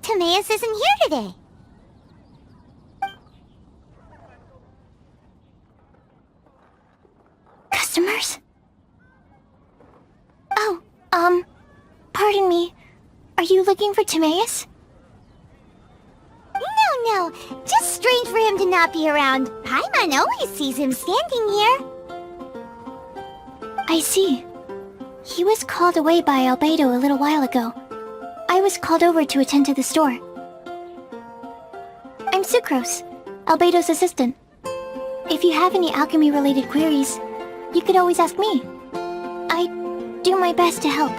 Timaeus isn't here today. Customers? Oh, pardon me. Are you looking for Timaeus? No. Just strange for him to not be around. Paimon always sees him standing here. I see. He was called away by Albedo a little while ago. I was called over to attend to the store. I'm Sucrose, Albedo's assistant. If you have any alchemy-related queries, you could always ask me. I do my best to help.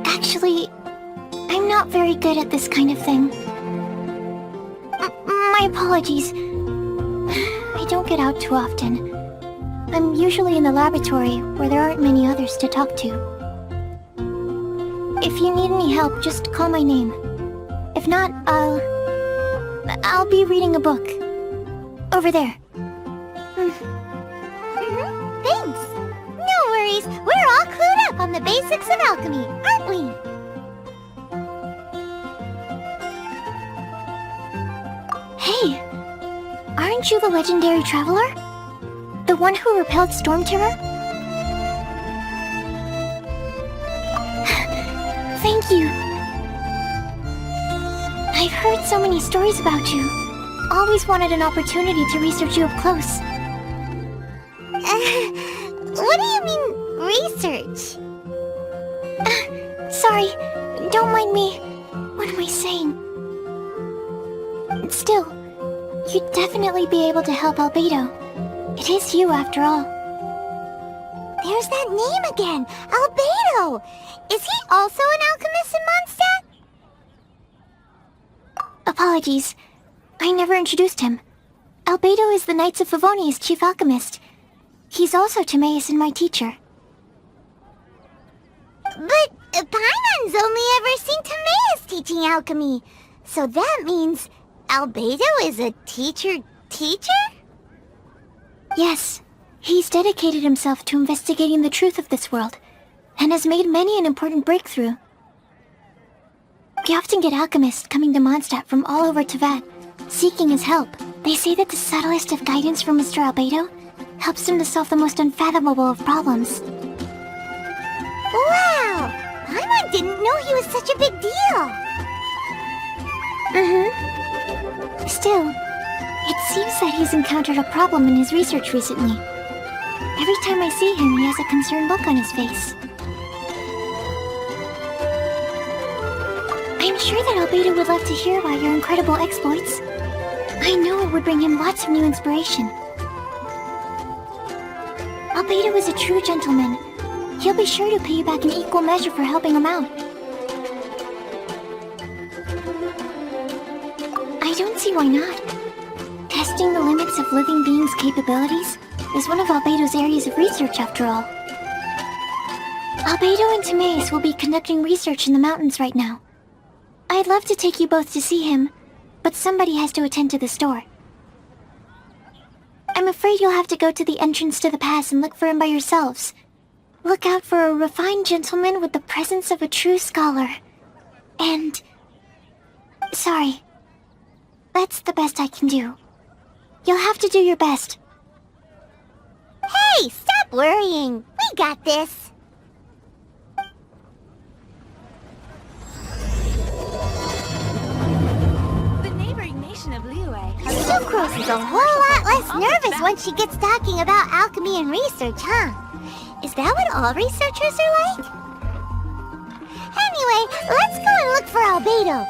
Actually, I'm not very good at this kind of thing. My apologies. I don't get out too often. I'm usually in the laboratory where there aren't many others to talk to. If you need any help, just call my name. If not, I'll be reading a book. Over there. Thanks. No worries. We're all clued up on the basics of alchemy, aren't we? Hey! Aren't you the legendary traveler? The one who repelled Storm Terror? Thank you. I've heard so many stories about you. Always wanted an opportunity to research you up close. What do you mean, research? Sorry, don't mind me. What am I saying? Still, you'd definitely be able to help Albedo. It is you, after all. There's that name again, Albedo! Is he also an alchemist in Mondstadt? Apologies. I never introduced him. Albedo is the Knights of Favonia's chief alchemist. He's also Timaeus and my teacher. But Paimon's only ever seen Timaeus teaching alchemy. So that means Albedo is a teacher? Yes. He's dedicated himself to investigating the truth of this world, and has made many an important breakthrough. We often get alchemists coming to Mondstadt from all over Teyvat, seeking his help. They say that the subtlest of guidance from Mr. Albedo helps him to solve the most unfathomable of problems. Wow! Paimon didn't know he was such a big deal! Still, it seems that he's encountered a problem in his research recently. Every time I see him, he has a concerned look on his face. I'm sure that Albedo would love to hear about your incredible exploits. I know it would bring him lots of new inspiration. Albedo is a true gentleman. He'll be sure to pay you back in equal measure for helping him out. I don't see why not. Testing the limits of living beings' capabilities is one of Albedo's areas of research, after all. Albedo and Timaeus will be conducting research in the mountains right now. I'd love to take you both to see him, but somebody has to attend to the store. I'm afraid you'll have to go to the entrance to the pass and look for him by yourselves. Look out for a refined gentleman with the presence of a true scholar. And... sorry. That's the best I can do. You'll have to do your best. Hey, stop worrying. We got this. The neighboring nation of Liyue. Sucrose is a whole lot less nervous when she gets talking about alchemy and research, huh? Is that what all researchers are like? Anyway, let's go and look for Albedo.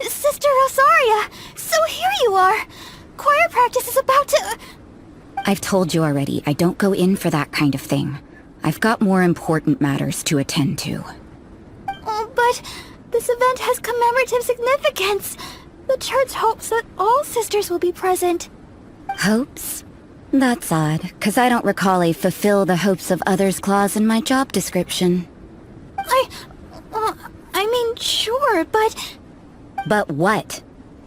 Sister Rosaria! So here you are! Choir practice is about to... I've told you already, I don't go in for that kind of thing. I've got more important matters to attend to. Oh, but this event has commemorative significance. The church hopes that all sisters will be present. Hopes? That's odd, 'cause I don't recall a fulfill the hopes of others clause in my job description. I mean, sure, but... But what?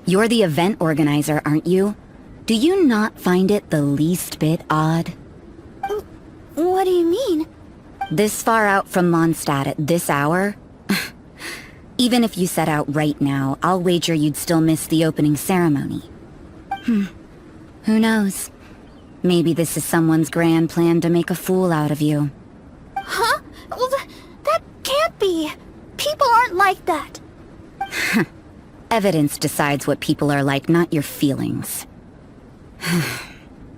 You're the event organizer, aren't you? Do you not find it the least bit odd? What do you mean? This far out from Mondstadt at this hour? Even if you set out right now, I'll wager you'd still miss the opening ceremony. Who knows? Maybe this is someone's grand plan to make a fool out of you. Huh? Well, that can't be. People aren't like that. Evidence decides what people are like, not your feelings.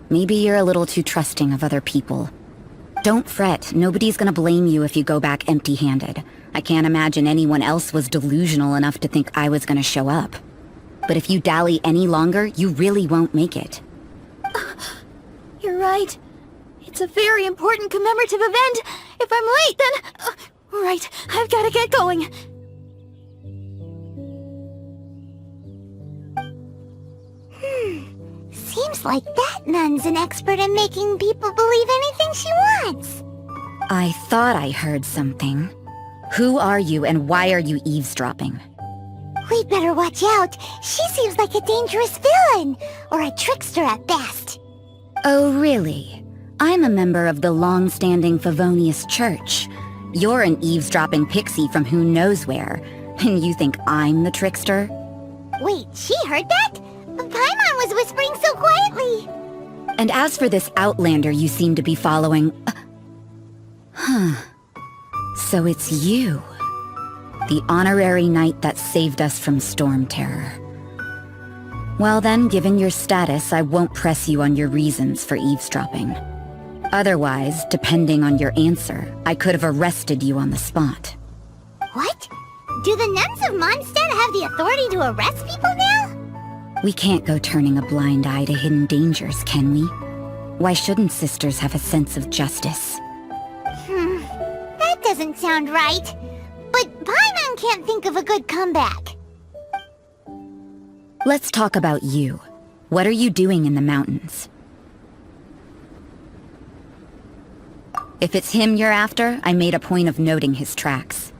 Maybe you're a little too trusting of other people. Don't fret, nobody's gonna blame you if you go back empty-handed. I can't imagine anyone else was delusional enough to think I was gonna show up. But if you dally any longer, you really won't make it. You're right. It's a very important commemorative event. If I'm late, then... right, I've gotta get going. Seems like that nun's an expert in making people believe anything she wants. I thought I heard something. Who are you and why are you eavesdropping? We'd better watch out. She seems like a dangerous villain, or a trickster at best. Oh, really? I'm a member of the long-standing Favonius Church. You're an eavesdropping pixie from who knows where, and you think I'm the trickster? Wait, she heard that? But Paimon was whispering so quietly. And as for this outlander you seem to be following... So it's you. The honorary knight that saved us from storm terror. Well then, given your status, I won't press you on your reasons for eavesdropping. Otherwise, depending on your answer, I could have arrested you on the spot. What? Do the nuns of Mondstadt have the authority to arrest people now? We can't go turning a blind eye to hidden dangers, can we? Why shouldn't sisters have a sense of justice? That doesn't sound right. But Paimon can't think of a good comeback. Let's talk about you. What are you doing in the mountains? If it's him you're after, I made a point of noting his tracks.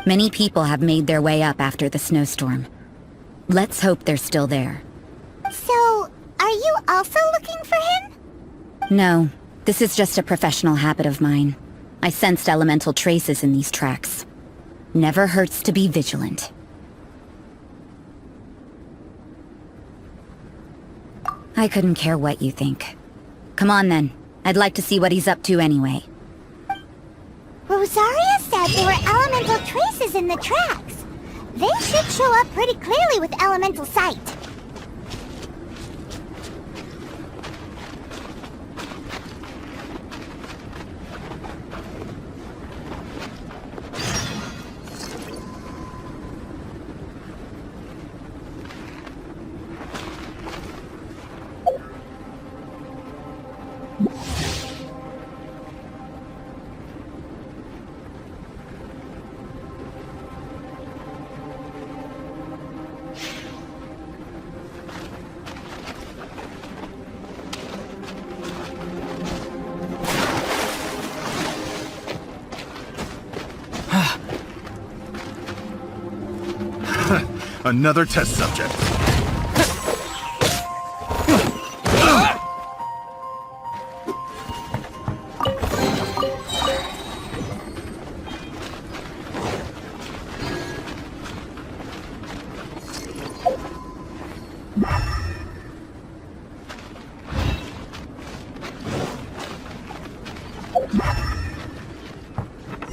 Many people have made their way up after the snowstorm. Let's hope they're still there. So, are you also looking for him? No, this is just a professional habit of mine. I sensed elemental traces in these tracks. Never hurts to be vigilant. I couldn't care what you think. Come on then. I'd like to see what he's up to anyway. Rosaria said there were elemental traces in the tracks. They should show up pretty clearly with elemental sight. Another test subject.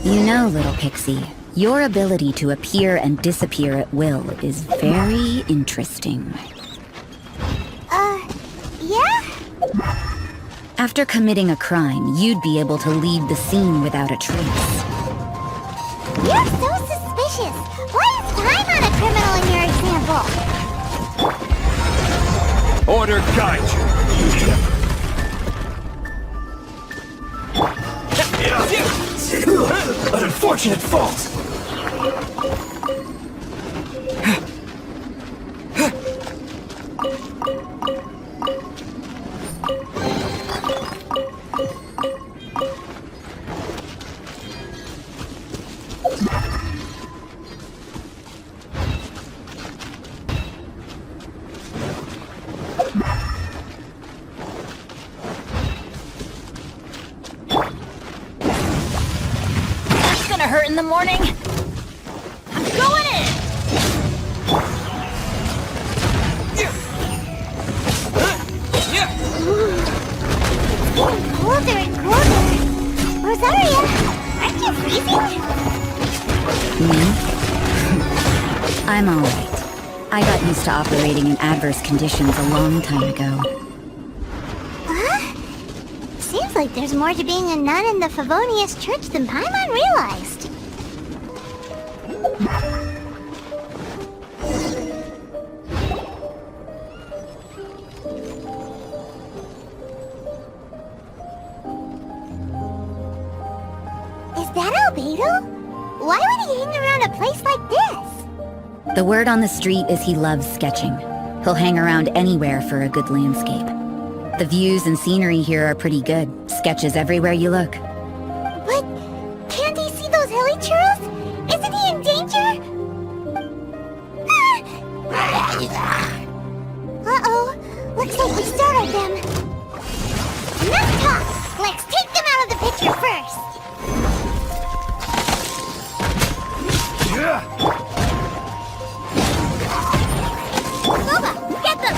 You know, little pixie, your ability to appear and disappear at will is very interesting. Yeah? After committing a crime, you'd be able to leave the scene without a trace. You're so suspicious. Why is Paimon a criminal in your example? Order guide you. An unfortunate fault. the morning. I'm going in! Colder and colder. Rosaria, aren't you freezing? Me? I'm alright. I got used to operating in adverse conditions a long time ago. Huh? Seems like there's more to being a nun in the Favonius Church than Paimon realized. Is that Albedo? Why would he hang around a place like this? The word on the street is he loves sketching. He'll hang around anywhere for a good landscape. The views and scenery here are pretty good. Sketches everywhere you look. But can't he see those hilly churls? Isn't he in danger? Uh-oh. Looks like we startled them. Enough talk. Let's take them out of the picture first. Loba, get them!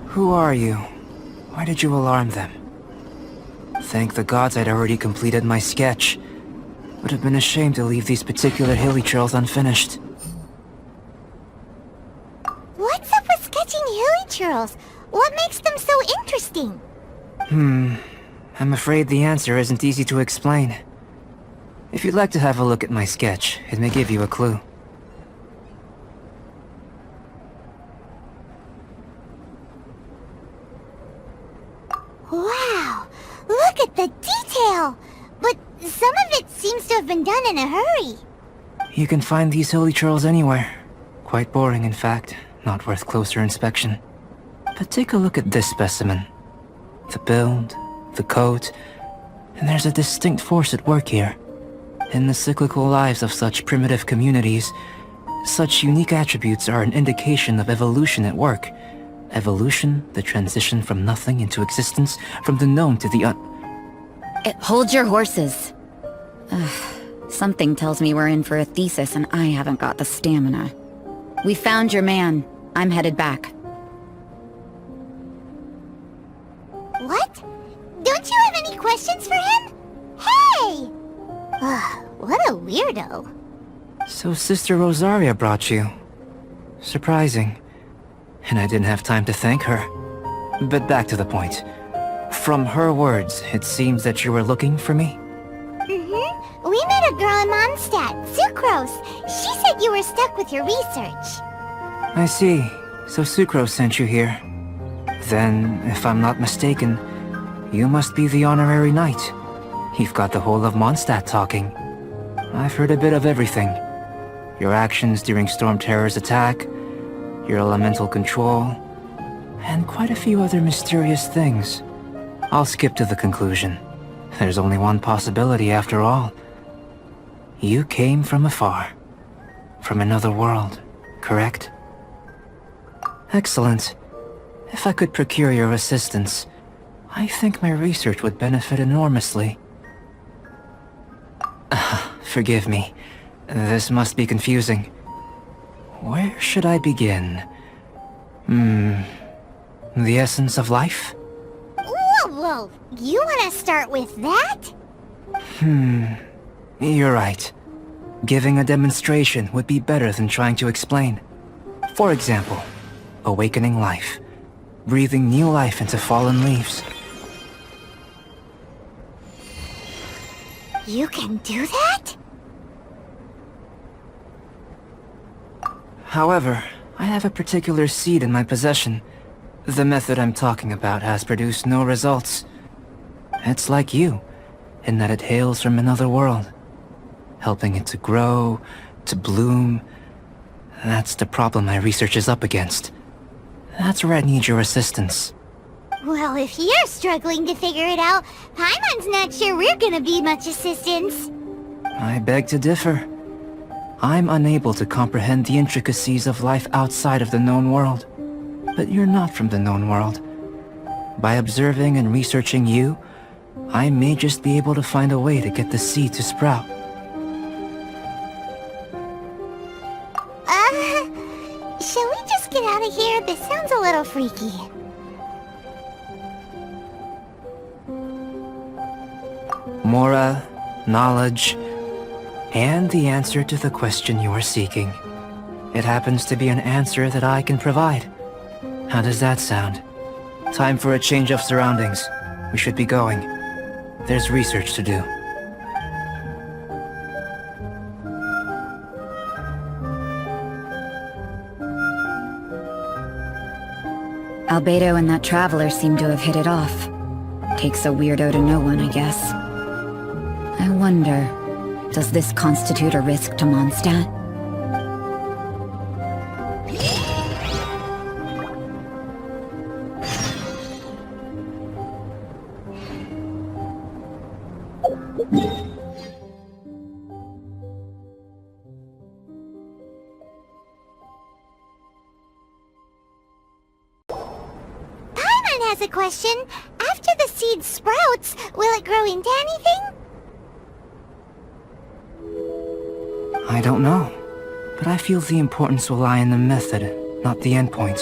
Who are you? Why did you alarm them? Thank the gods I'd already completed my sketch. Would have been a shame to leave these particular hilly trails unfinished. What's up with sketching hilly churls? What makes them so interesting? I'm afraid the answer isn't easy to explain. If you'd like to have a look at my sketch, it may give you a clue. Wow! Look at the detail! But some of it seems to have been done in a hurry. You can find these hilly trails anywhere. Quite boring, in fact. Not worth closer inspection. But take a look at this specimen. The build, the coat, and there's a distinct force at work here. In the cyclical lives of such primitive communities, such unique attributes are an indication of evolution at work. Evolution, the transition from nothing into existence, from the known to the Hold your horses. Something tells me we're in for a thesis and I haven't got the stamina. We found your man. I'm headed back. What? Don't you have any questions for him? Hey! What a weirdo. So Sister Rosaria brought you. Surprising. And I didn't have time to thank her. But back to the point. From her words, it seems that you were looking for me? Mm-hmm. We met a girl in Mondstadt, Sucrose. She said you were stuck with your research. I see. So Sucrose sent you here. Then, if I'm not mistaken, you must be the honorary knight. You've got the whole of Mondstadt talking. I've heard a bit of everything. Your actions during Storm Terror's attack, your elemental control, and quite a few other mysterious things. I'll skip to the conclusion. There's only one possibility after all. You came from afar. From another world, correct? Excellent. If I could procure your assistance, I think my research would benefit enormously. Forgive me. This must be confusing. Where should I begin? The essence of life? Whoa! You want to start with that? You're right. Giving a demonstration would be better than trying to explain. For example, awakening life. Breathing new life into fallen leaves. You can do that? However, I have a particular seed in my possession. The method I'm talking about has produced no results. It's like you, in that it hails from another world. Helping it to grow, to bloom. That's the problem my research is up against. That's where I need your assistance. Well, if you're struggling to figure it out, Paimon's not sure we're gonna be much assistance. I beg to differ. I'm unable to comprehend the intricacies of life outside of the known world. But you're not from the known world. By observing and researching you, I may just be able to find a way to get the seed to sprout. Shall we just get out of here? This sounds a little freaky. Mora, knowledge, and the answer to the question you are seeking. It happens to be an answer that I can provide. How does that sound? Time for a change of surroundings. We should be going. There's research to do. Albedo and that traveler seem to have hit it off. Takes a weirdo to know one, I guess. I wonder, does this constitute a risk to Mondstadt? Paimon has a question. After the seed sprouts, will it grow into anything? I don't know, but I feel the importance will lie in the method, not the endpoint.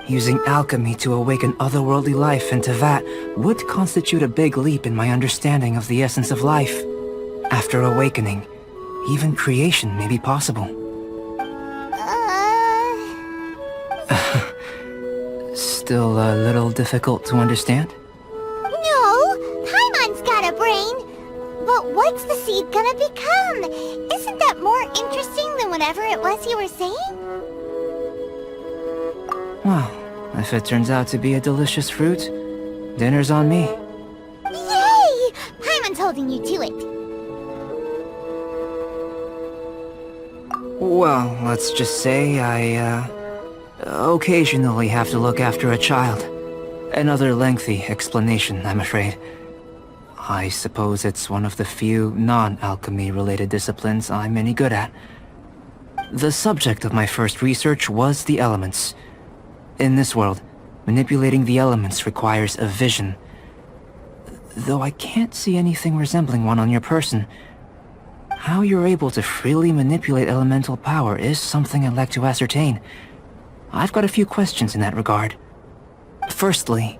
Using alchemy to awaken otherworldly life into that would constitute a big leap in my understanding of the essence of life. After awakening, even creation may be possible. Still a little difficult to understand? No, Paimon's got a brain. But what's the seed gonna become? Isn't that more interesting than whatever it was you were saying? Well, if it turns out to be a delicious fruit, dinner's on me. Yay! Paimon's holding you to it. Well, let's just say I, occasionally have to look after a child. Another lengthy explanation, I'm afraid. I suppose it's one of the few non-alchemy-related disciplines I'm any good at. The subject of my first research was the elements. In this world, manipulating the elements requires a vision. Though I can't see anything resembling one on your person, how you're able to freely manipulate elemental power is something I'd like to ascertain. I've got a few questions in that regard. Firstly,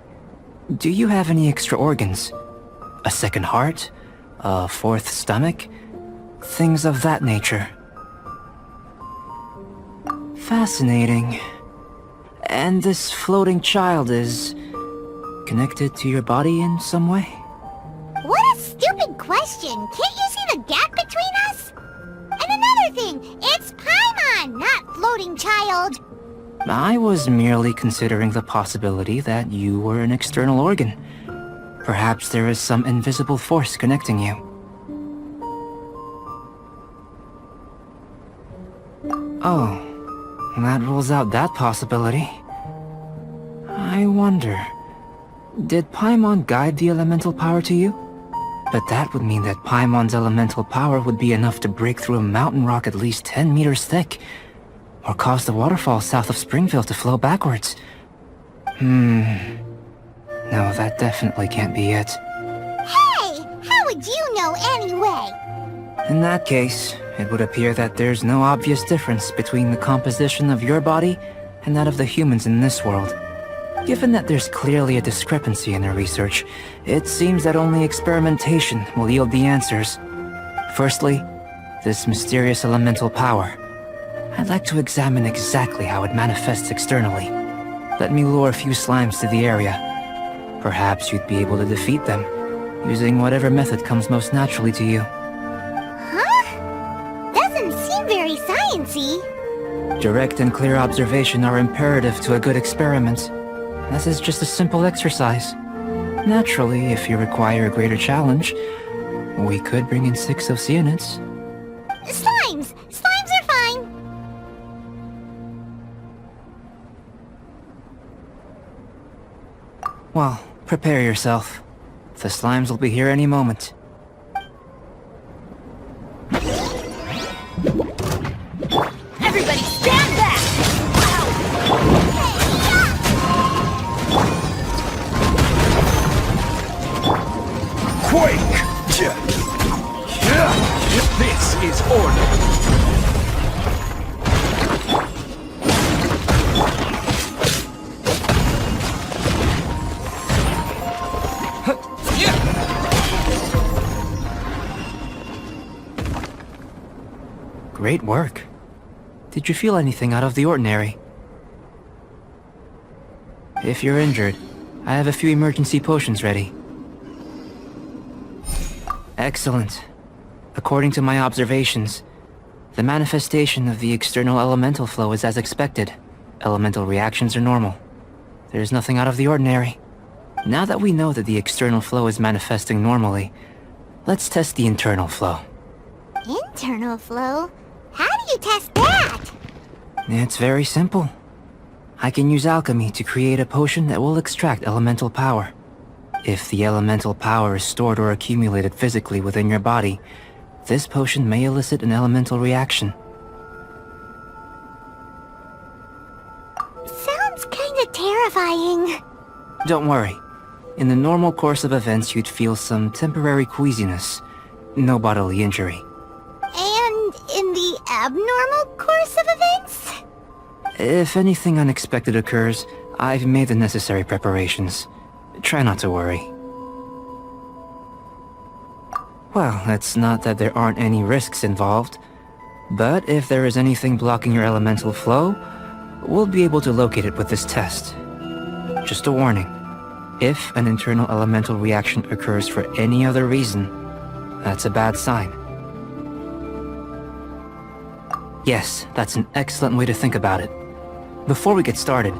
do you have any extra organs? A second heart? A fourth stomach? Things of that nature. Fascinating. And this floating child is connected to your body in some way? What a stupid question! Can't you see the gap between us? And another thing, it's Paimon, not floating child. I was merely considering the possibility that you were an external organ. Perhaps there is some invisible force connecting you. Oh, that rules out that possibility. I wonder, did Paimon guide the elemental power to you? But that would mean that Paimon's elemental power would be enough to break through a mountain rock at least 10 meters thick, or cause the waterfall south of Springville to flow backwards. No, that definitely can't be it. Hey! How would you know anyway? In that case, it would appear that there's no obvious difference between the composition of your body and that of the humans in this world. Given that there's clearly a discrepancy in their research, it seems that only experimentation will yield the answers. Firstly, this mysterious elemental power. I'd like to examine exactly how it manifests externally. Let me lure a few slimes to the area. Perhaps you'd be able to defeat them, using whatever method comes most naturally to you. Huh? Doesn't seem very sciencey. Direct and clear observation are imperative to a good experiment. This is just a simple exercise. Naturally, if you require a greater challenge, we could bring in 6 Oceanids. Slimes! Slimes are fine! Well, prepare yourself. The slimes will be here any moment. Everybody stand back! Quake! This is order! Great work. Did you feel anything out of the ordinary? If you're injured, I have a few emergency potions ready. Excellent. According to my observations, the manifestation of the external elemental flow is as expected. Elemental reactions are normal. There's nothing out of the ordinary. Now that we know that the external flow is manifesting normally, let's test the internal flow. Internal flow? How do you test that? It's very simple. I can use alchemy to create a potion that will extract elemental power. If the elemental power is stored or accumulated physically within your body, this potion may elicit an elemental reaction. Sounds kinda terrifying. Don't worry. In the normal course of events, you'd feel some temporary queasiness. No bodily injury. And in the abnormal course of events? If anything unexpected occurs, I've made the necessary preparations. Try not to worry. Well, it's not that there aren't any risks involved, but if there is anything blocking your elemental flow, we'll be able to locate it with this test. Just a warning. If an internal elemental reaction occurs for any other reason, that's a bad sign. Yes, that's an excellent way to think about it. Before we get started,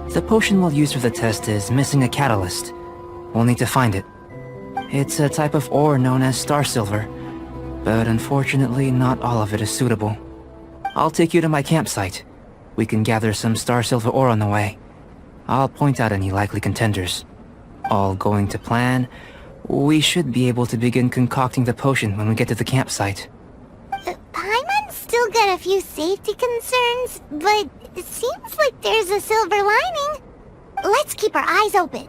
the potion we'll use for the test is missing a catalyst. We'll need to find it. It's a type of ore known as star silver, but unfortunately not all of it is suitable. I'll take you to my campsite. We can gather some star silver ore on the way. I'll point out any likely contenders. All going to plan, we should be able to begin concocting the potion when we get to the campsite. Paimon's still got a few safety concerns, but it seems like there's a silver lining. Let's keep our eyes open.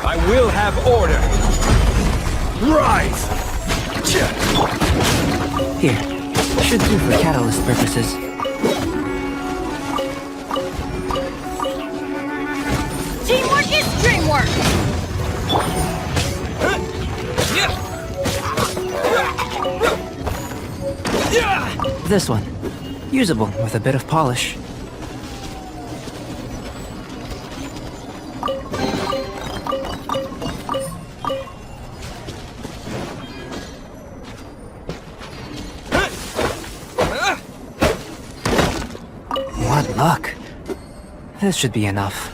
I will have order! Rise! Here, should do for catalyst purposes. Teamwork is dreamwork! This one. Usable with a bit of polish. What luck. This should be enough.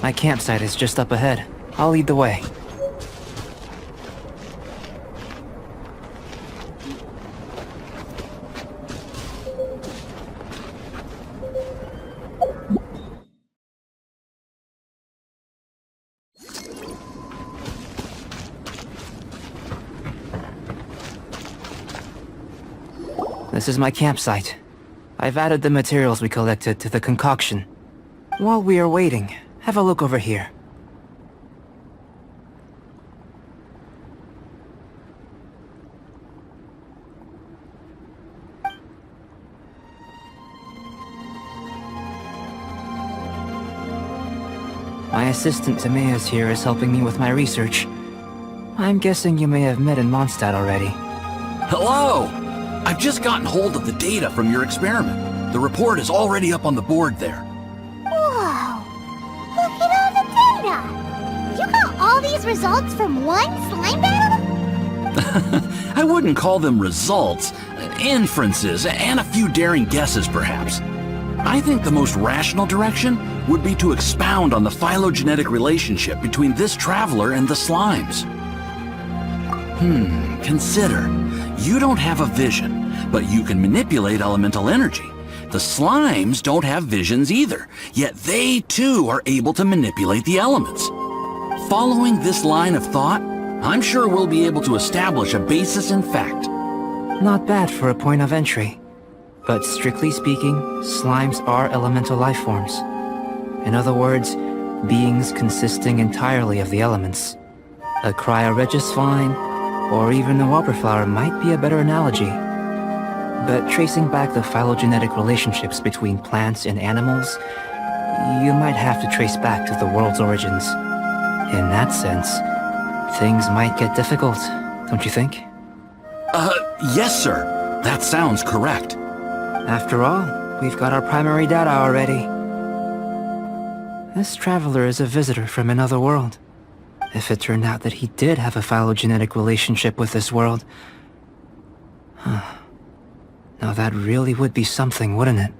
My campsite is just up ahead. I'll lead the way. This is my campsite. I've added the materials we collected to the concoction. While we are waiting, have a look over here. My assistant Tamea's here is helping me with my research. I'm guessing you may have met in Mondstadt already. Hello! I've just gotten hold of the data from your experiment. The report is already up on the board there. Whoa! Look at all the data! You got all these results from one slime battle? I wouldn't call them results, inferences, and a few daring guesses perhaps. I think the most rational direction would be to expound on the phylogenetic relationship between this traveler and the slimes. Consider, you don't have a vision, but you can manipulate elemental energy. The slimes don't have visions either, yet they too are able to manipulate the elements. Following this line of thought, I'm sure we'll be able to establish a basis in fact. Not bad for a point of entry. But strictly speaking, slimes are elemental life forms. In other words, beings consisting entirely of the elements. A cryoregisvine, or even a wildflower might be a better analogy. But tracing back the phylogenetic relationships between plants and animals, you might have to trace back to the world's origins. In that sense, things might get difficult, don't you think? Yes, sir. That sounds correct. After all, we've got our primary data already. This traveler is a visitor from another world. If it turned out that he did have a phylogenetic relationship with this world... Now that really would be something, wouldn't it?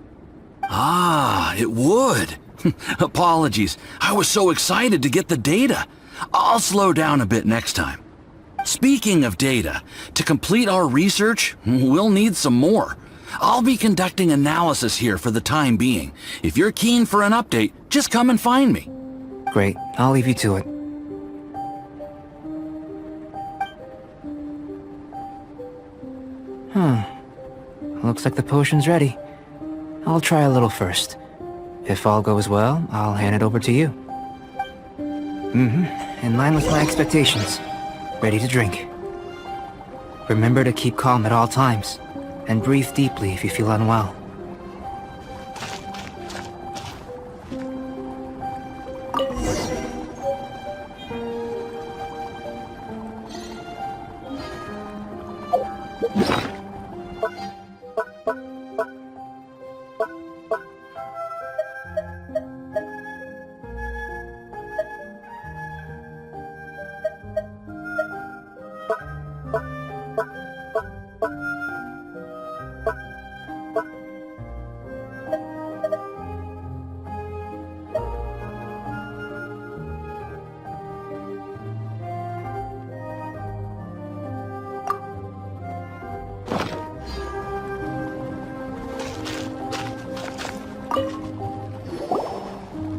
Ah, it would. Apologies. I was so excited to get the data. I'll slow down a bit next time. Speaking of data, to complete our research, we'll need some more. I'll be conducting analysis here for the time being. If you're keen for an update, just come and find me. Great. I'll leave you to it. Looks like the potion's ready. I'll try a little first. If all goes well, I'll hand it over to you. In line with my expectations. Ready to drink. Remember to keep calm at all times, and breathe deeply if you feel unwell.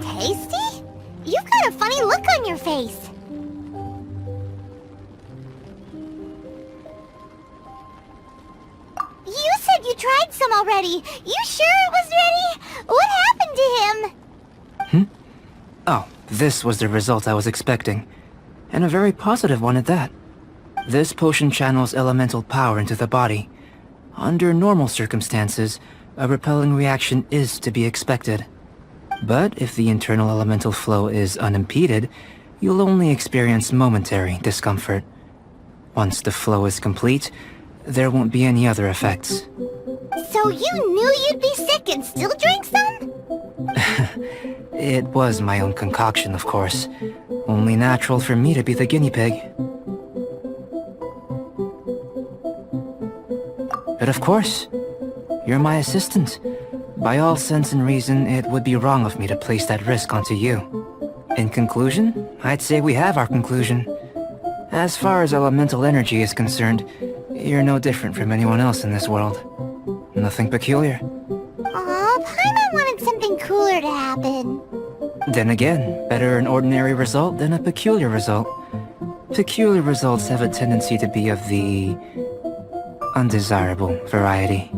Tasty? You've got a funny look on your face. You said you tried some already. You sure it was ready? What happened to him? Oh, this was the result I was expecting. And a very positive one at that. This potion channels elemental power into the body. Under normal circumstances, a repelling reaction is to be expected. But if the internal elemental flow is unimpeded, you'll only experience momentary discomfort. Once the flow is complete, there won't be any other effects. So you knew you'd be sick and still drank some? It was my own concoction, of course. Only natural for me to be the guinea pig. But of course, you're my assistant. By all sense and reason, it would be wrong of me to place that risk onto you. In conclusion, I'd say we have our conclusion. As far as elemental energy is concerned, you're no different from anyone else in this world. Nothing peculiar. Aw, Paimon wanted something cooler to happen. Then again, better an ordinary result than a peculiar result. Peculiar results have a tendency to be of the undesirable variety.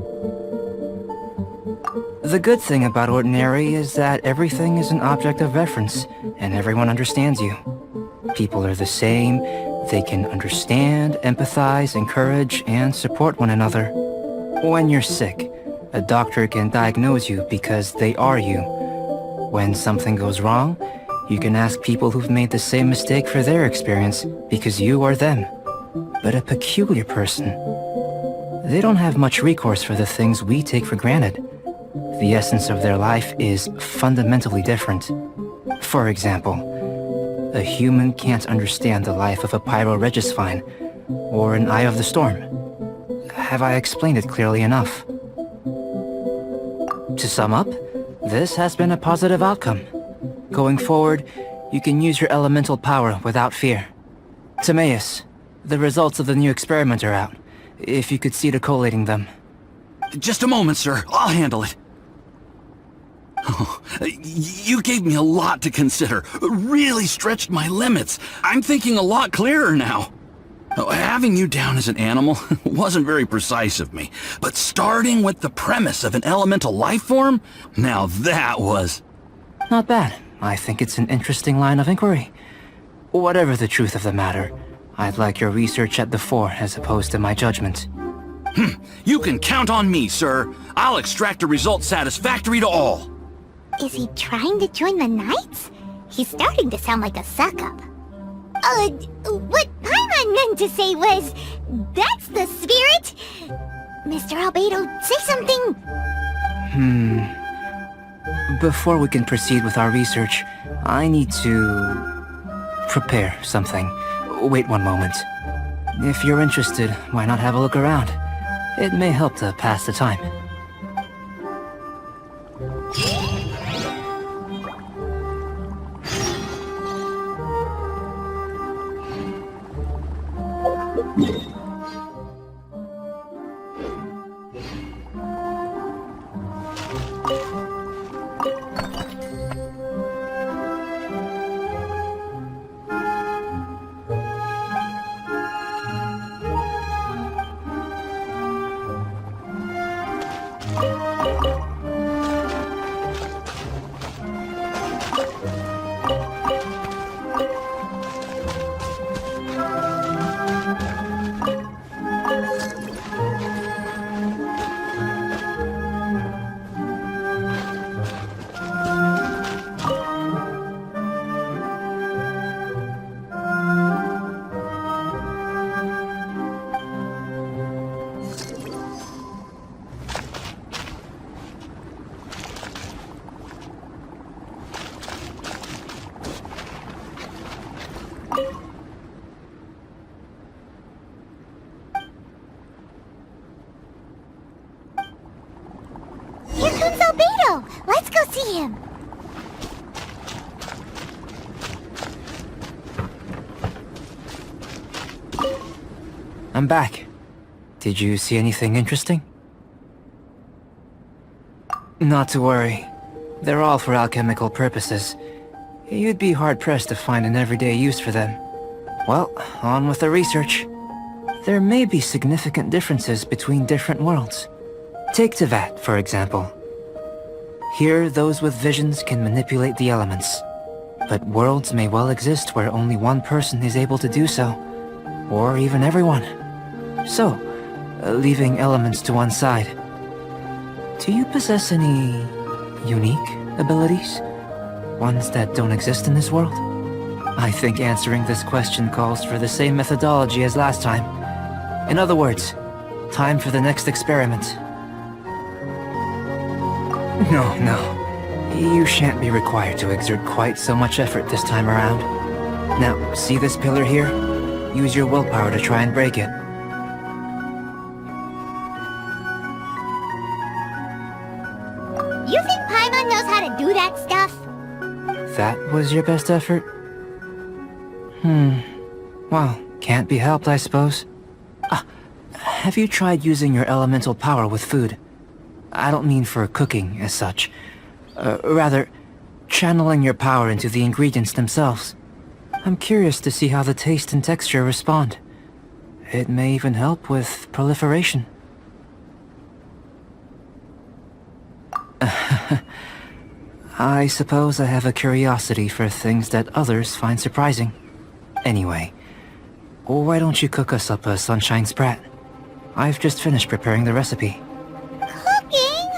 The good thing about ordinary is that everything is an object of reference, and everyone understands you. People are the same, they can understand, empathize, encourage, and support one another. When you're sick, a doctor can diagnose you because they are you. When something goes wrong, you can ask people who've made the same mistake for their experience because you are them. But a peculiar person, they don't have much recourse for the things we take for granted. The essence of their life is fundamentally different. For example, a human can't understand the life of a pyroregisvine, or an eye of the storm. Have I explained it clearly enough? To sum up, this has been a positive outcome. Going forward, you can use your elemental power without fear. Timaeus, the results of the new experiment are out. If you could see to collating them. Just a moment, sir. I'll handle it. Oh, you gave me a lot to consider. Really stretched my limits. I'm thinking a lot clearer now. Having you down as an animal wasn't very precise of me, but starting with the premise of an elemental life form? Now that was... Not bad. I think it's an interesting line of inquiry. Whatever the truth of the matter, I'd like your research at the fore as opposed to my judgment. You can count on me, sir. I'll extract a result satisfactory to all. Is he trying to join the Knights? He's starting to sound like a suck-up. What Paimon meant to say was, that's the spirit! Mr. Albedo, say something! Before we can proceed with our research, I need to... prepare something. Wait one moment. If you're interested, why not have a look around? It may help to pass the time. Here comes Albedo! Let's go see him! I'm back. Did you see anything interesting? Not to worry. They're all for alchemical purposes. You'd be hard-pressed to find an everyday use for them. Well, on with the research. There may be significant differences between different worlds. Take Tevat, for example. Here, those with visions can manipulate the elements. But worlds may well exist where only one person is able to do so. Or even everyone. So, leaving elements to one side. Do you possess any... unique abilities? Ones that don't exist in this world? I think answering this question calls for the same methodology as last time. In other words, time for the next experiment. No. You shan't be required to exert quite so much effort this time around. Now, see this pillar here? Use your willpower to try and break it. You think Paimon knows how to do that stuff? That was your best effort? Well, can't be helped, I suppose. Have you tried using your elemental power with food? I don't mean for cooking, as such. Rather, channeling your power into the ingredients themselves. I'm curious to see how the taste and texture respond. It may even help with proliferation. I suppose I have a curiosity for things that others find surprising. Anyway, why don't you cook us up a sunshine sprat? I've just finished preparing the recipe. Cooking?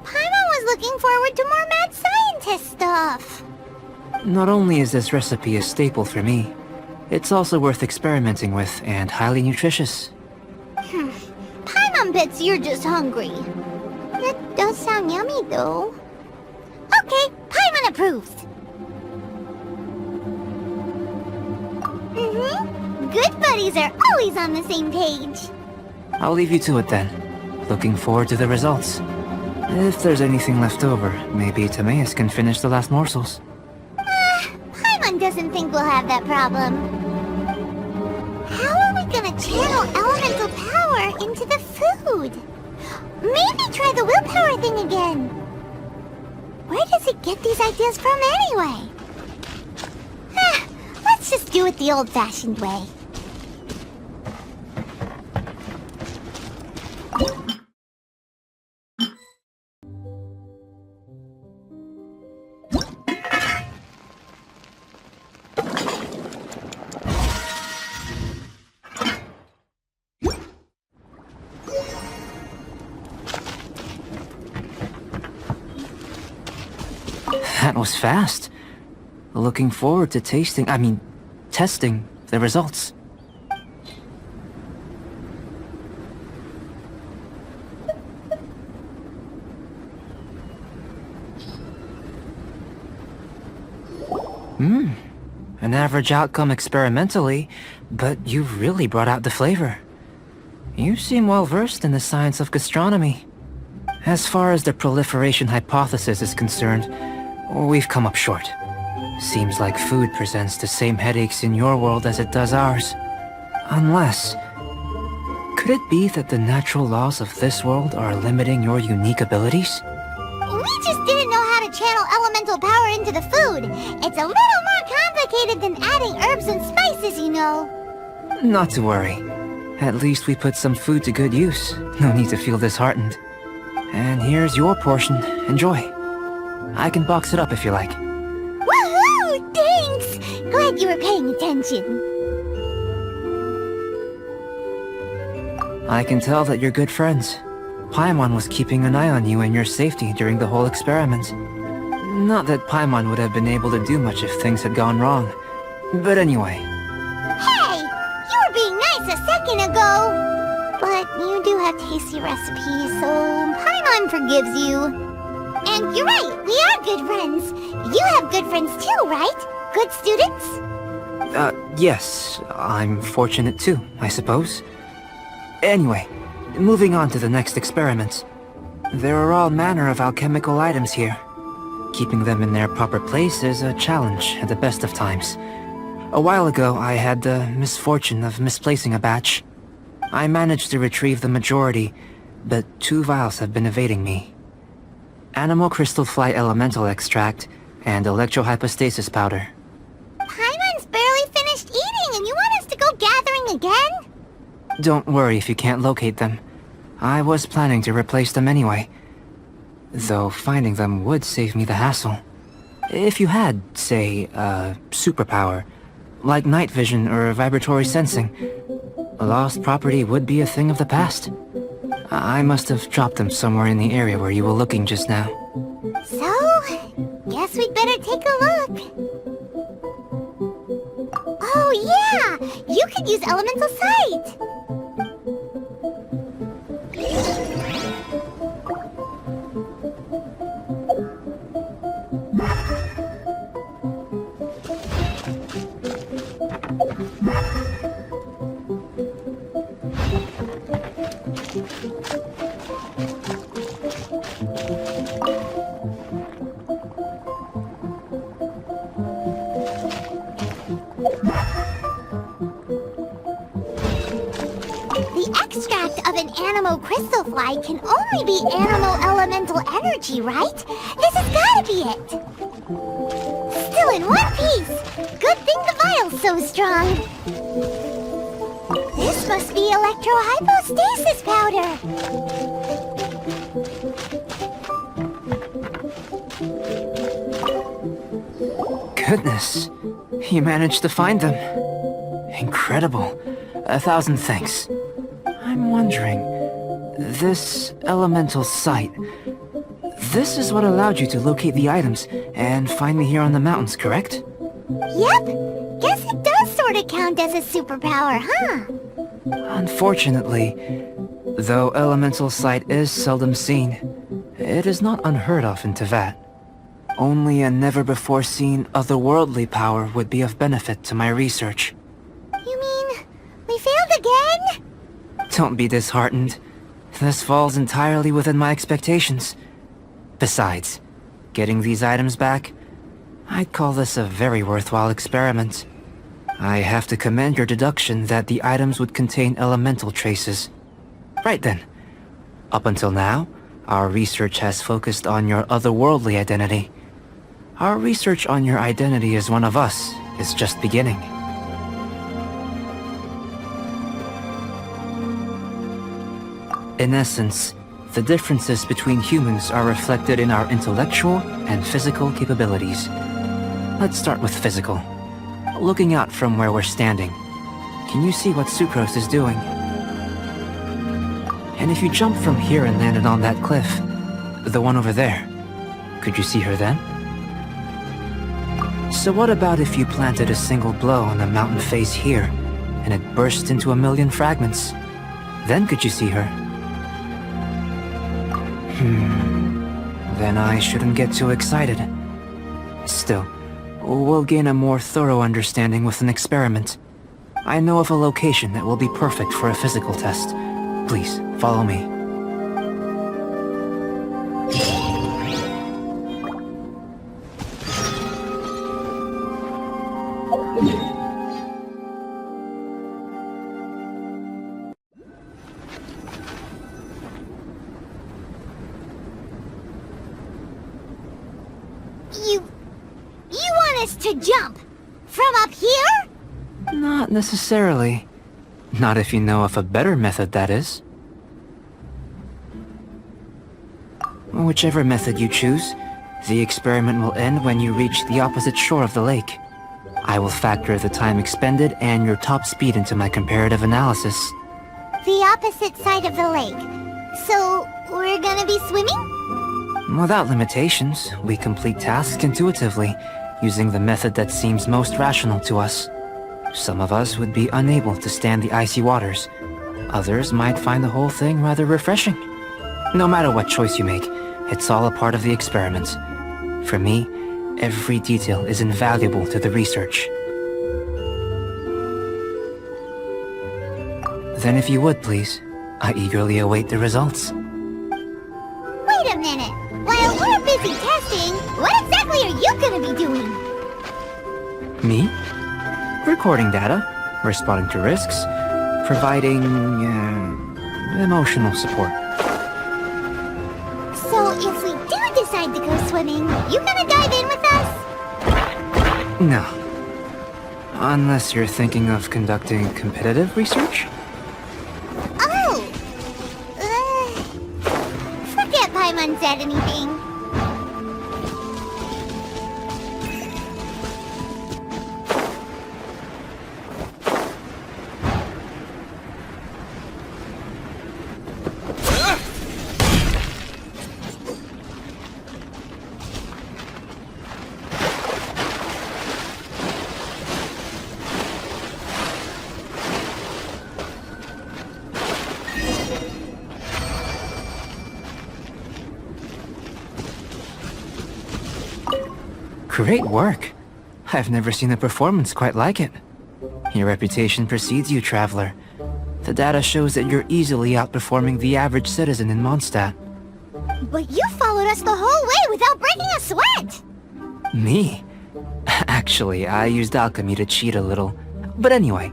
Paimon was looking forward to more mad scientist stuff. Not only is this recipe a staple for me, it's also worth experimenting with and highly nutritious. Paimon bets you're just hungry. That does sound yummy, though. Okay, Paimon approves. Good buddies are always on the same page. I'll leave you to it then. Looking forward to the results. If there's anything left over, maybe Timaeus can finish the last morsels. Paimon doesn't think we'll have that problem. How are we gonna channel elemental power into the food? Maybe try the willpower thing again. Where does it get these ideas from anyway? Let's just do it the old-fashioned way. That was fast. Looking forward to testing the results. An average outcome experimentally, but you've really brought out the flavor. You seem well versed in the science of gastronomy. As far as the proliferation hypothesis is concerned, we've come up short. Seems like food presents the same headaches in your world as it does ours. Unless... could it be that the natural laws of this world are limiting your unique abilities? We just didn't know how to channel elemental power into the food. It's a little more complicated than adding herbs and spices, you know. Not to worry. At least we put some food to good use. No need to feel disheartened. And here's your portion. Enjoy. I can box it up if you like. Woohoo! Thanks! Glad you were paying attention. I can tell that you're good friends. Paimon was keeping an eye on you and your safety during the whole experiment. Not that Paimon would have been able to do much if things had gone wrong. But anyway. Hey! You were being nice a second ago! But you do have tasty recipes, so Paimon forgives you. And you're right, we are good friends. You have good friends too, right? Good students? Yes. I'm fortunate too, I suppose. Anyway, moving on to the next experiments. There are all manner of alchemical items here. Keeping them in their proper place is a challenge at the best of times. A while ago, I had the misfortune of misplacing a batch. I managed to retrieve the majority, but 2 vials have been evading me. Animal crystal fly elemental extract and electrohypostasis powder. Paimon's barely finished eating and you want us to go gathering again? Don't worry if you can't locate them. I was planning to replace them anyway. Though finding them would save me the hassle. If you had, say, a superpower, like night vision or vibratory sensing, lost property would be a thing of the past. I must have dropped them somewhere in the area where you were looking just now. So, guess we'd better take a look. Oh yeah! You could use elemental sight! The extract of an animal crystal fly can only be animal elemental energy, right? This has gotta be it! Still in one piece! Good thing the vial's so strong! This must be electrohypostasis powder! Goodness, you managed to find them. Incredible. 1,000 thanks. I'm wondering, this elemental sight, this is what allowed you to locate the items and find me here on the mountains, correct? Yep! Guess it does sort of count as a superpower, huh? Unfortunately, though elemental sight is seldom seen, it is not unheard of in Teyvat. Only a never-before-seen otherworldly power would be of benefit to my research. You mean failed again? Don't be disheartened. This falls entirely within my expectations. Besides, getting these items back, I'd call this a very worthwhile experiment. I have to commend your deduction that the items would contain elemental traces. Right then. Up until now, our research has focused on your otherworldly identity. Our research on your identity as one of us is just beginning. In essence, the differences between humans are reflected in our intellectual and physical capabilities. Let's start with physical. Looking out from where we're standing, can you see what Sucrose is doing? And if you jumped from here and landed on that cliff, the one over there, could you see her then? So what about if you planted a single blow on the mountain face here, and it burst into a million fragments? Then could you see her? Then I shouldn't get too excited. Still, we'll gain a more thorough understanding with an experiment. I know of a location that will be perfect for a physical test. Please, follow me. You want us to jump? From up here? Not necessarily. Not if you know of a better method, that is. Whichever method you choose, the experiment will end when you reach the opposite shore of the lake. I will factor the time expended and your top speed into my comparative analysis. The opposite side of the lake. So, we're gonna be swimming? Without limitations, we complete tasks intuitively, using the method that seems most rational to us. Some of us would be unable to stand the icy waters. Others might find the whole thing rather refreshing. No matter what choice you make, it's all a part of the experiment. For me, every detail is invaluable to the research. Then if you would, please, I eagerly await the results. Wait a minute! While we're busy testing, what exactly are you gonna be doing? Me? Recording data, responding to risks, providing, emotional support. So if we do decide to go swimming, you gonna dive in with us? No. Unless you're thinking of conducting competitive research? Oh! Forget Paimon said anything. Great work. I've never seen a performance quite like it. Your reputation precedes you, Traveler. The data shows that you're easily outperforming the average citizen in Mondstadt. But you followed us the whole way without breaking a sweat! Me? Actually, I used alchemy to cheat a little. But anyway,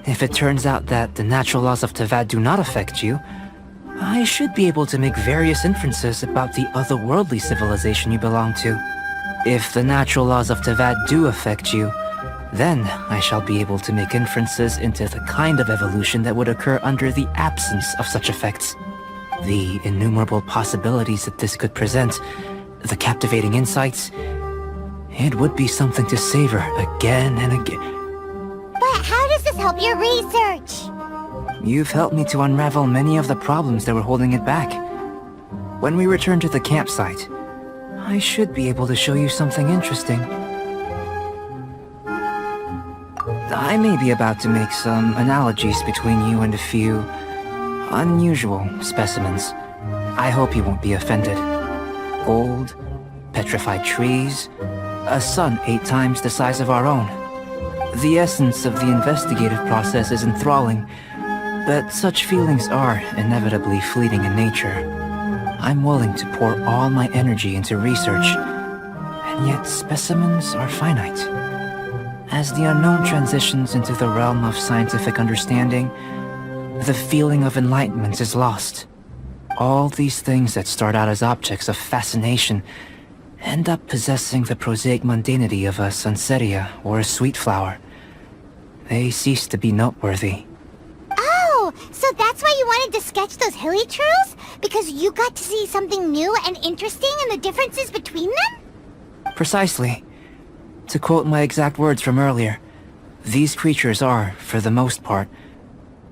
if it turns out that the natural laws of Tavad do not affect you, I should be able to make various inferences about the otherworldly civilization you belong to. If the natural laws of Tavad do affect you, then I shall be able to make inferences into the kind of evolution that would occur under the absence of such effects. The innumerable possibilities that this could present, the captivating insights, it would be something to savor again and again. But how does this help your research? You've helped me to unravel many of the problems that were holding it back. When we return to the campsite, I should be able to show you something interesting. I may be about to make some analogies between you and a few unusual specimens. I hope you won't be offended. Gold, petrified trees, a sun 8 times the size of our own. The essence of the investigative process is enthralling, but such feelings are inevitably fleeting in nature. I'm willing to pour all my energy into research, and yet specimens are finite. As the unknown transitions into the realm of scientific understanding, the feeling of enlightenment is lost. All these things that start out as objects of fascination end up possessing the prosaic mundanity of a sunsettia or a sweet flower. They cease to be noteworthy. Oh, so that's why you wanted to sketch those hilly churls? Because you got to see something new and interesting in the differences between them? Precisely. To quote my exact words from earlier, these creatures are, for the most part,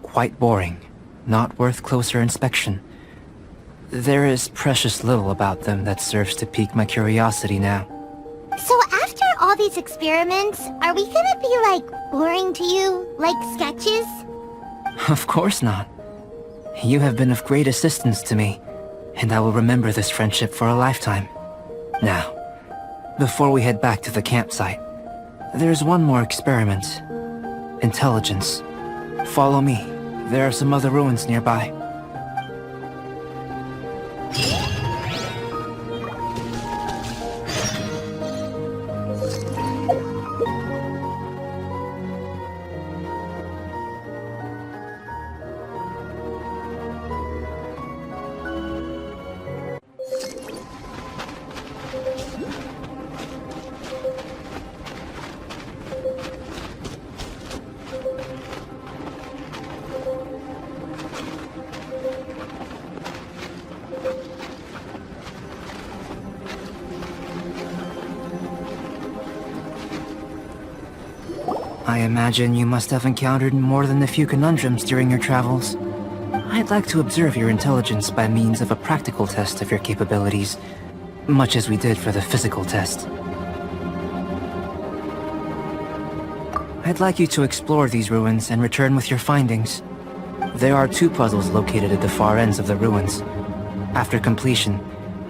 quite boring, not worth closer inspection. There is precious little about them that serves to pique my curiosity now. So after all these experiments, are we gonna be, like, boring to you? Like sketches? Of course not. You have been of great assistance to me, and I will remember this friendship for a lifetime. Now, before we head back to the campsite, there's one more experiment. Intelligence. Follow me. There are some other ruins nearby. I imagine you must have encountered more than a few conundrums during your travels. I'd like to observe your intelligence by means of a practical test of your capabilities, much as we did for the physical test. I'd like you to explore these ruins and return with your findings. There are 2 puzzles located at the far ends of the ruins. After completion,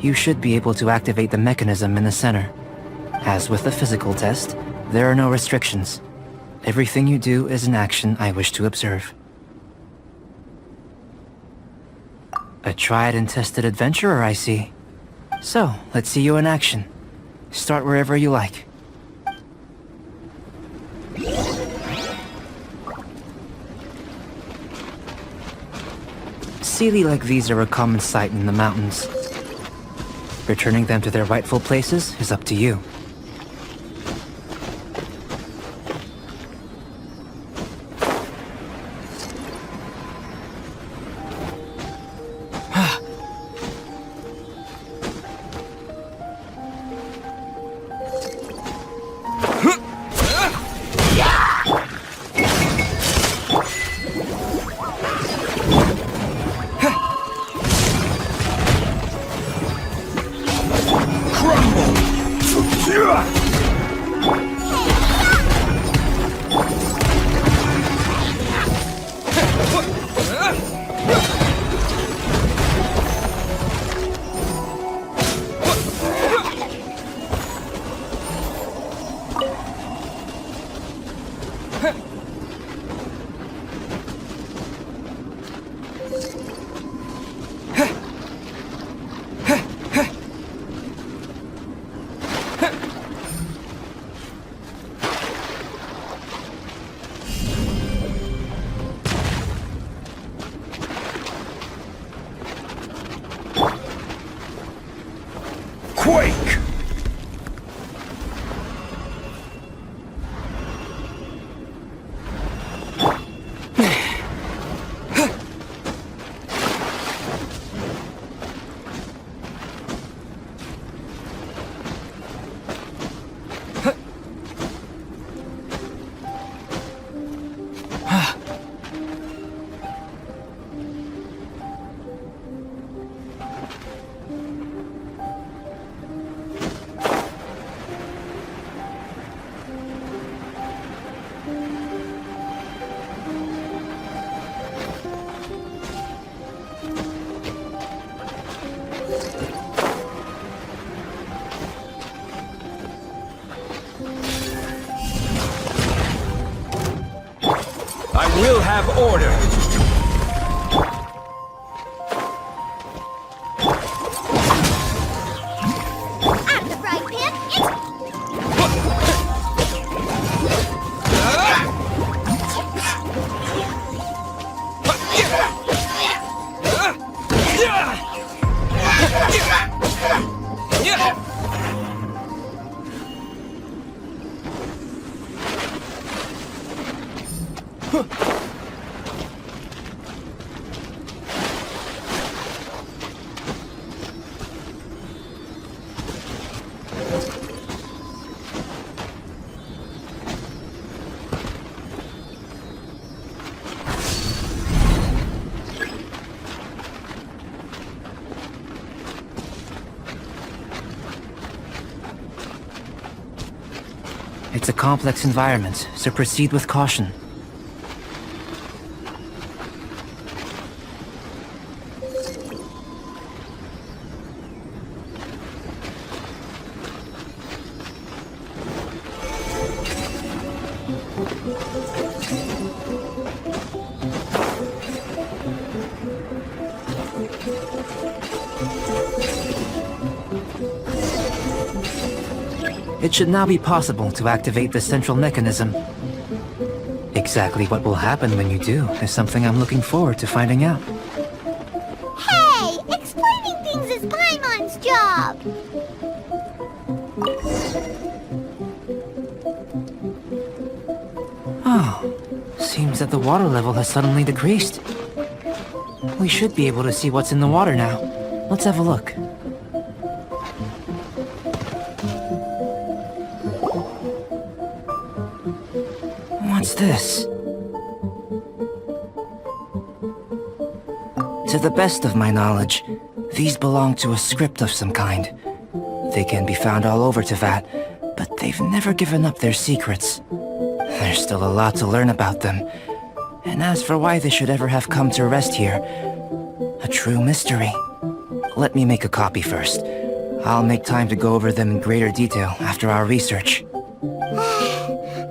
you should be able to activate the mechanism in the center. As with the physical test, there are no restrictions. Everything you do is an action I wish to observe. A tried and tested adventurer, I see. So, let's see you in action. Start wherever you like. Sealy like these are a common sight in the mountains. Returning them to their rightful places is up to you. Quake! We'll have order. Out of the frying pan, It's a complex environment, so proceed with caution. It should now be possible to activate the central mechanism. Exactly what will happen when you do is something I'm looking forward to finding out. hey! Explaining things is Paimon's job! Oh, seems that the water level has suddenly decreased. We should be able to see what's in the water now. Let's have a look. What's this? To the best of my knowledge, these belong to a script of some kind. They can be found all over Teyvat, but they've never given up their secrets. There's still a lot to learn about them. And as for why they should ever have come to rest here, a true mystery. Let me make a copy first. I'll make time to go over them in greater detail after our research.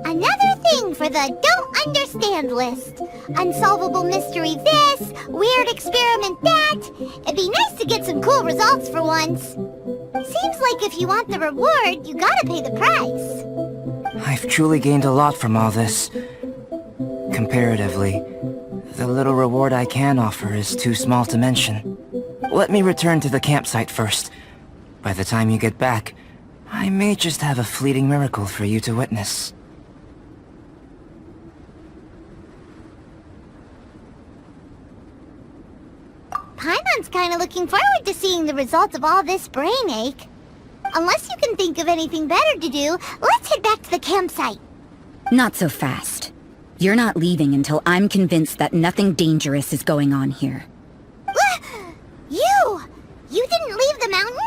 Another thing for the don't understand list. Unsolvable mystery this, weird experiment that. It'd be nice to get some cool results for once. Seems like if you want the reward, you gotta pay the price. I've truly gained a lot from all this. Comparatively, the little reward I can offer is too small to mention. Let me return to the campsite first. By the time you get back, I may just have a fleeting miracle for you to witness. Paimon's kinda looking forward to seeing the results of all this brain ache. Unless you can think of anything better to do, let's head back to the campsite. Not so fast. You're not leaving until I'm convinced that nothing dangerous is going on here. You didn't leave the mountain?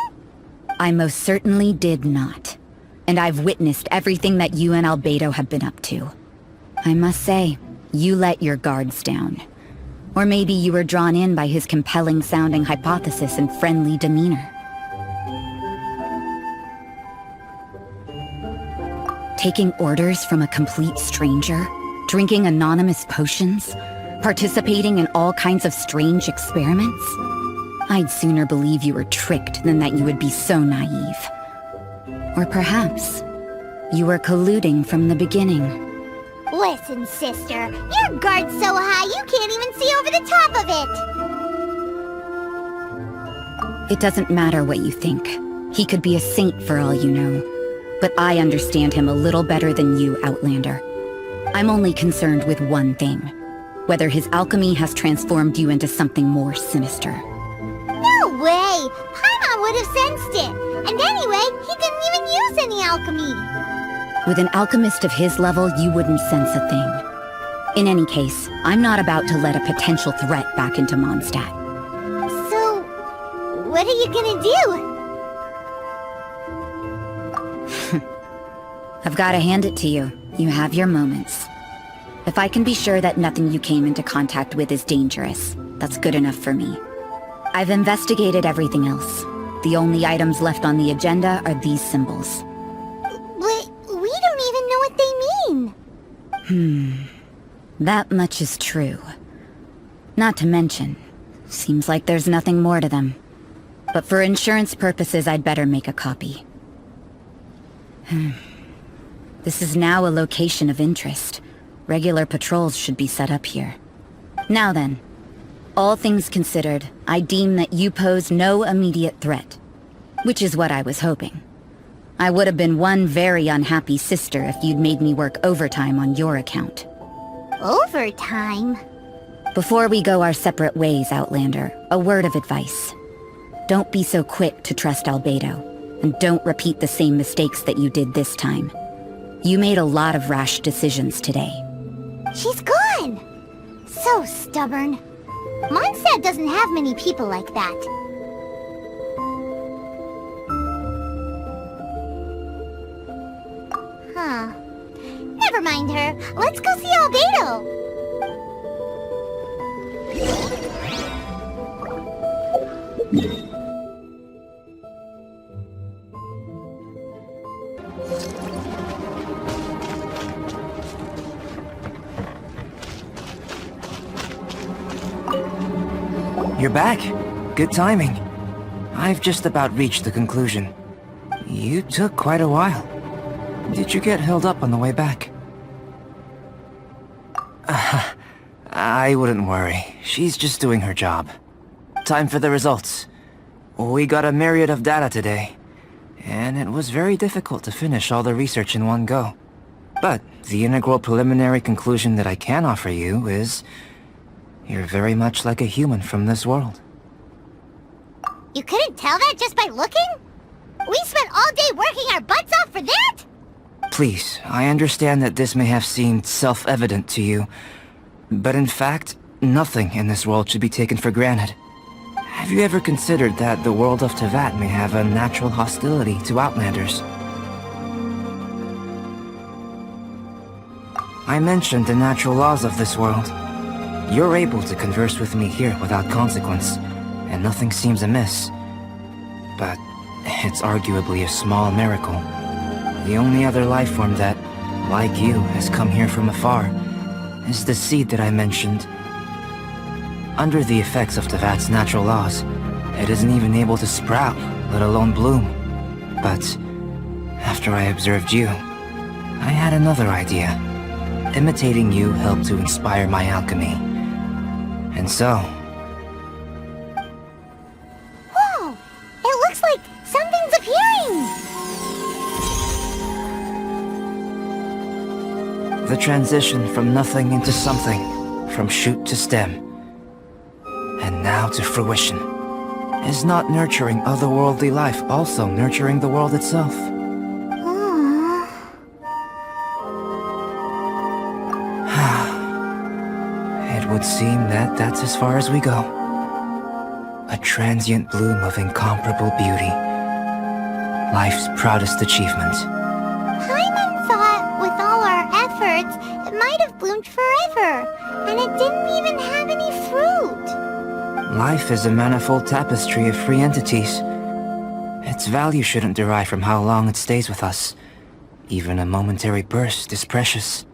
I most certainly did not. And I've witnessed everything that you and Albedo have been up to. I must say, you let your guards down. Or maybe you were drawn in by his compelling-sounding hypothesis and friendly demeanor. Taking orders from a complete stranger, drinking anonymous potions, participating in all kinds of strange experiments? I'd sooner believe you were tricked than that you would be so naive. Or perhaps, you were colluding from the beginning. Listen, sister, your guard's so high you can't even see over the top of it! It doesn't matter what you think. He could be a saint for all you know. But I understand him a little better than you, Outlander. I'm only concerned with one thing. Whether his alchemy has transformed you into something more sinister. No way! Paimon would have sensed it! And anyway, he didn't even use any alchemy! With an alchemist of his level, you wouldn't sense a thing. In any case, I'm not about to let a potential threat back into Mondstadt. So, what are you gonna do? I've gotta hand it to you. You have your moments. If I can be sure that nothing you came into contact with is dangerous, that's good enough for me. I've investigated everything else. The only items left on the agenda are these symbols. But we don't even know what they mean! That much is true. Not to mention, seems like there's nothing more to them. But for insurance purposes, I'd better make a copy. This is now a location of interest. Regular patrols should be set up here. Now then, all things considered, I deem that you pose no immediate threat. Which is what I was hoping. I would have been one very unhappy sister if you'd made me work overtime on your account. Overtime? Before we go our separate ways, Outlander, a word of advice. Don't be so quick to trust Albedo, and don't repeat the same mistakes that you did this time. You made a lot of rash decisions today. She's gone! So stubborn. Mondstadt doesn't have many people like that. Huh. Never mind her. Let's go see Albedo! You're back. Good timing. I've just about reached the conclusion. You took quite a while. Did you get held up on the way back? I wouldn't worry. She's just doing her job. Time for the results. We got a myriad of data today, and it was very difficult to finish all the research in one go. But the integral preliminary conclusion that I can offer you is... you're very much like a human from this world. You couldn't tell that just by looking? We spent all day working our butts off for that? Please, I understand that this may have seemed self-evident to you, but in fact, nothing in this world should be taken for granted. Have you ever considered that the world of Teyvat may have a natural hostility to Outlanders? I mentioned the natural laws of this world. You're able to converse with me here without consequence, and nothing seems amiss. But it's arguably a small miracle. The only other life form that, like you, has come here from afar is the seed that I mentioned. Under the effects of Teyvat's natural laws, it isn't even able to sprout, let alone bloom. But after I observed you, I had another idea. Imitating you helped to inspire my alchemy. And so... Whoa! It looks like something's appearing! the transition from nothing into something, from shoot to stem, and now to fruition. Is not nurturing otherworldly life also nurturing the world itself? It would seem that that's as far as we go. A transient bloom of incomparable beauty. Life's proudest achievement. Paimon thought with all our efforts, it might have bloomed forever, and it didn't even have any fruit. Life is a manifold tapestry of free entities. Its value shouldn't derive from how long it stays with us. Even a momentary burst is precious.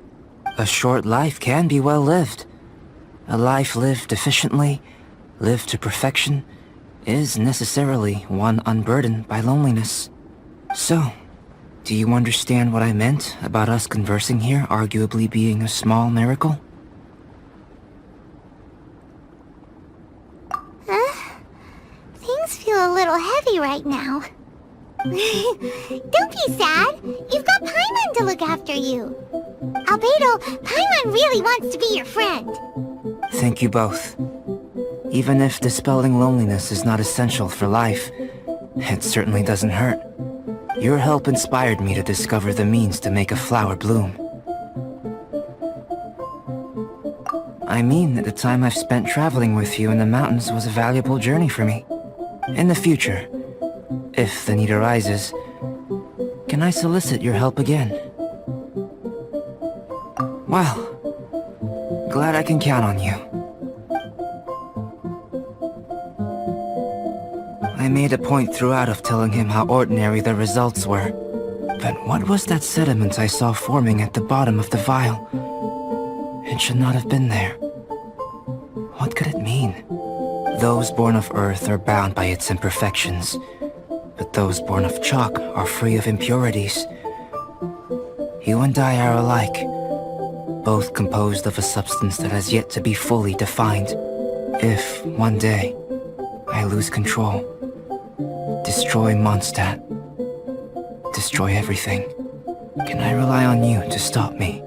A short life can be well lived. A life lived efficiently, lived to perfection, is necessarily one unburdened by loneliness. So, do you understand what I meant about us conversing here arguably being a small miracle? Things feel a little heavy right now. Don't be sad. You've got Paimon to look after you. Albedo, Paimon really wants to be your friend. Thank you both. Even if dispelling loneliness is not essential for life, it certainly doesn't hurt. Your help inspired me to discover the means to make a flower bloom. I mean that the time I've spent traveling with you in the mountains was a valuable journey for me. In the future, if the need arises, can I solicit your help again? Well, glad I can count on you. I made a point throughout of telling him how ordinary the results were. But what was that sediment I saw forming at the bottom of the vial? It should not have been there. What could it mean? Those born of Earth are bound by its imperfections, but those born of chalk are free of impurities. You and I are alike, both composed of a substance that has yet to be fully defined. If, one day, I lose control, destroy Mondstadt, destroy everything, can I rely on you to stop me?